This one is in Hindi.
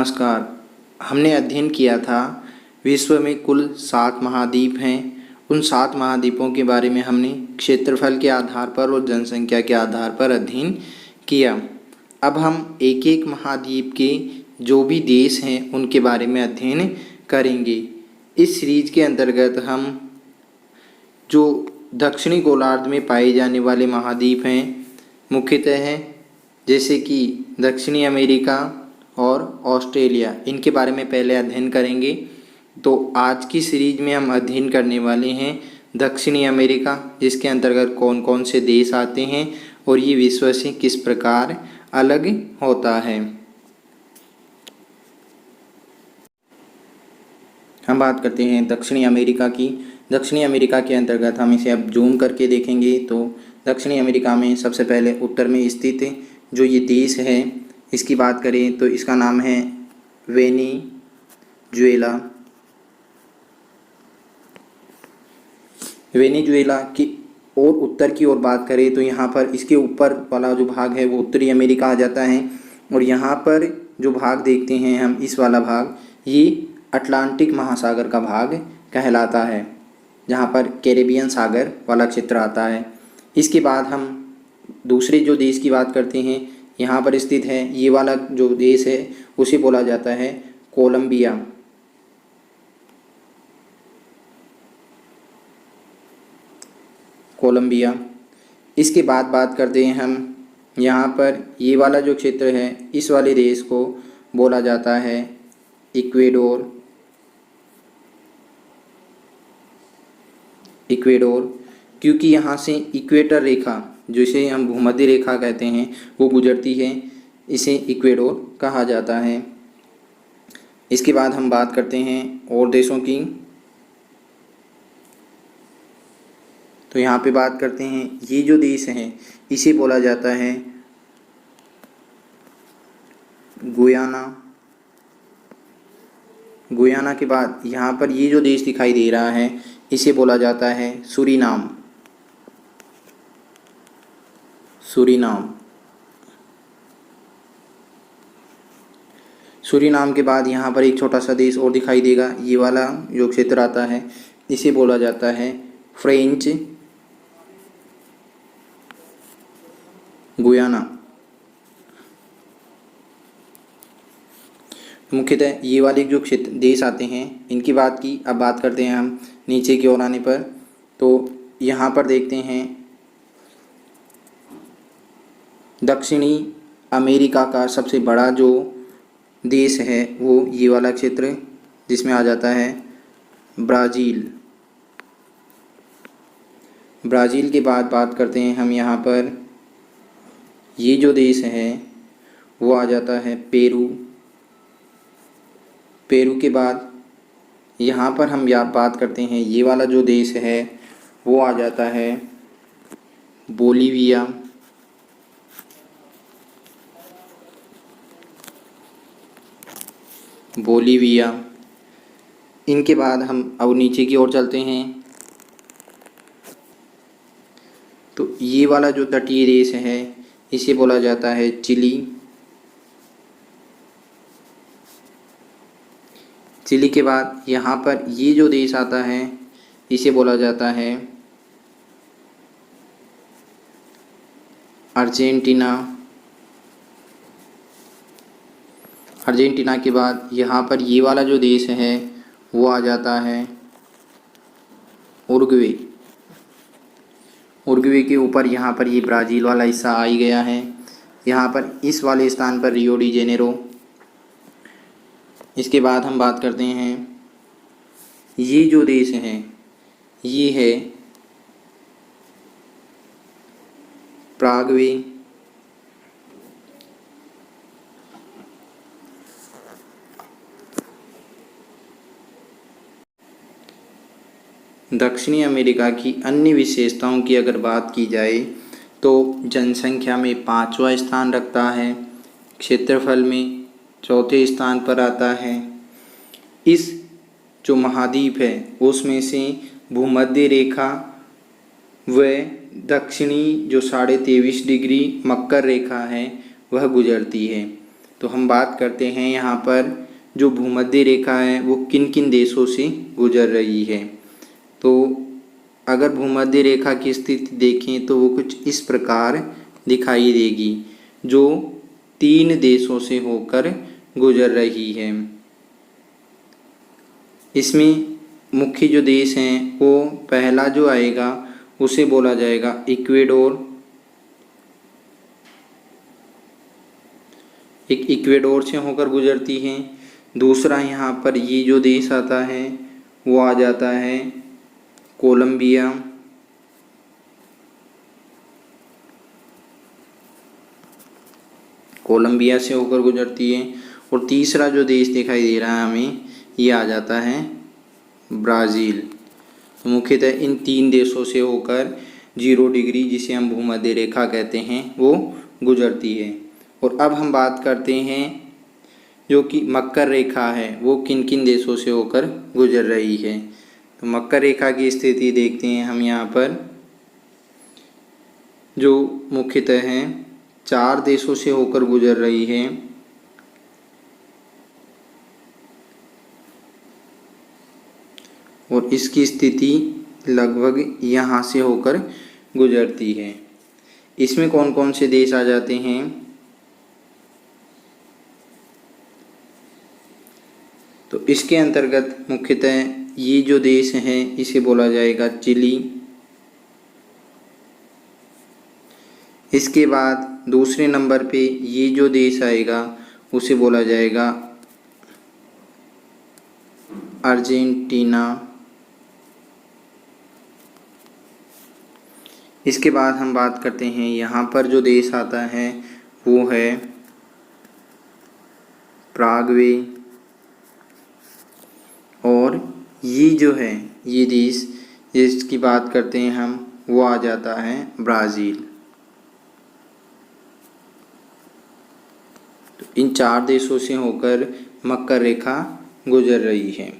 नमस्कार। हमने अध्ययन किया था विश्व में कुल 7 महाद्वीप हैं। उन 7 महाद्वीपों के बारे में हमने क्षेत्रफल के आधार पर और जनसंख्या के आधार पर अध्ययन किया। अब हम एक एक महाद्वीप के जो भी देश हैं उनके बारे में अध्ययन करेंगे। इस सीरीज के अंतर्गत हम जो दक्षिणी गोलार्ध में पाए जाने वाले महाद्वीप हैं मुख्यतः हैं, जैसे कि दक्षिणी अमेरिका और ऑस्ट्रेलिया, इनके बारे में पहले अध्ययन करेंगे। तो आज की सीरीज में हम अध्ययन करने वाले हैं दक्षिणी अमेरिका, जिसके अंतर्गत कौन कौन से देश आते हैं और ये विश्व से किस प्रकार अलग होता है। हम बात करते हैं दक्षिणी अमेरिका की। दक्षिणी अमेरिका के अंतर्गत हम इसे अब जूम करके देखेंगे तो दक्षिणी अमेरिका में सबसे पहले उत्तर में स्थित जो ये देश है, इसकी बात करें तो इसका नाम है वेनेजुएला। वेनेजुएला की और उत्तर की ओर बात करें तो यहाँ पर इसके ऊपर वाला जो भाग है वो उत्तरी अमेरिका आ जाता है, और यहाँ पर जो भाग देखते हैं हम, इस वाला भाग, ये अटलांटिक महासागर का भाग कहलाता है, जहाँ पर कैरेबियन सागर वाला क्षेत्र आता है। इसके बाद हम दूसरे जो देश की बात करते हैं, यहाँ पर स्थित है ये वाला जो देश है उसे बोला जाता है कोलंबिया। कोलंबिया। इसके बाद बात करते हैं हम, यहाँ पर ये वाला जो क्षेत्र है इस वाले देश को बोला जाता है इक्वेडोर। इक्वेडोर क्योंकि यहाँ से इक्वेटर रेखा, जिसे हम भूमध्य रेखा कहते हैं, वो गुजरती है, इसे इक्वेडोर कहा जाता है। इसके बाद हम बात करते हैं और देशों की, तो यहाँ पे बात करते हैं ये जो देश है इसे बोला जाता है गुयाना। गुयाना के बाद यहाँ पर ये जो देश दिखाई दे रहा है इसे बोला जाता है सूरीनाम। सूरीनाम। सूरीनाम के बाद यहाँ पर एक छोटा सा देश और दिखाई देगा, ये वाला जो क्षेत्र आता है इसे बोला जाता है फ्रेंच गुयाना। मुख्यतः ये वाले जो क्षेत्र देश आते हैं इनकी बात की। अब बात करते हैं हम नीचे की ओर आने पर, तो यहाँ पर देखते हैं दक्षिणी अमेरिका का सबसे बड़ा जो देश है वो ये वाला क्षेत्र, जिसमें आ जाता है ब्राज़ील। ब्राज़ील के बाद बात करते हैं हम यहाँ पर, ये जो देश है वो आ जाता है पेरू। पेरू के बाद यहाँ पर हम बात करते हैं ये वाला जो देश है वो आ जाता है बोलीविया। बोलीविया। इनके बाद हम अब नीचे की ओर चलते हैं, तो ये वाला जो तटीय देश है इसे बोला जाता है चिली। चिली के बाद यहाँ पर ये जो देश आता है इसे बोला जाता है अर्जेंटीना। अर्जेंटीना के बाद यहाँ पर ये वाला जो देश है वो आ जाता है उरुग्वे। उरुग्वे के ऊपर यहाँ पर ये ब्राज़ील वाला हिस्सा आ ही गया है। यहाँ पर इस वाले स्थान पर रियो डी जेनेरो। इसके बाद हम बात करते हैं ये जो देश है ये है प्रागवे। दक्षिणी अमेरिका की अन्य विशेषताओं की अगर बात की जाए तो जनसंख्या में 5वां स्थान रखता है, क्षेत्रफल में 4थे स्थान पर आता है। इस जो महाद्वीप है उसमें से भूमध्य रेखा व दक्षिणी जो 23.5 डिग्री मकर रेखा है वह गुजरती है। तो हम बात करते हैं यहाँ पर जो भूमध्य रेखा है वो किन किन देशों से गुजर रही है। तो अगर भूमध्य रेखा की स्थिति देखें तो वो कुछ इस प्रकार दिखाई देगी, जो 3 देशों से होकर गुजर रही है। इसमें मुख्य जो देश हैं वो पहला जो आएगा उसे बोला जाएगा इक्वेडोर। एक इक्वेडोर से होकर गुजरती है। दूसरा यहाँ पर ये जो देश आता है वो आ जाता है कोलंबिया। कोलंबिया से होकर गुजरती है। और तीसरा जो देश दिखाई दे रहा है हमें, ये आ जाता है ब्राज़ील। तो मुख्यतः इन 3 देशों से होकर 0 डिग्री, जिसे हम भूमध्य रेखा कहते हैं, वो गुजरती है। और अब हम बात करते हैं जो कि मकर रेखा है वो किन किन देशों से होकर गुजर रही है। तो मकर रेखा की स्थिति देखते हैं हम यहाँ पर, जो मुख्यतः हैं 4 देशों से होकर गुजर रही है। और इसकी स्थिति लगभग यहाँ से होकर गुजरती है। इसमें कौन कौन से देश आ जाते हैं? तो इसके अंतर्गत मुख्यतः ये जो देश है इसे बोला जाएगा चिली। इसके बाद दूसरे नंबर पे ये जो देश आएगा उसे बोला जाएगा अर्जेंटीना। इसके बाद हम बात करते हैं यहाँ पर जो देश आता है वो है प्रागवे। और ये जो है ये देश जिसकी बात करते हैं हम वो आ जाता है ब्राज़ील। तो इन 4 देशों से होकर मकर रेखा गुजर रही है।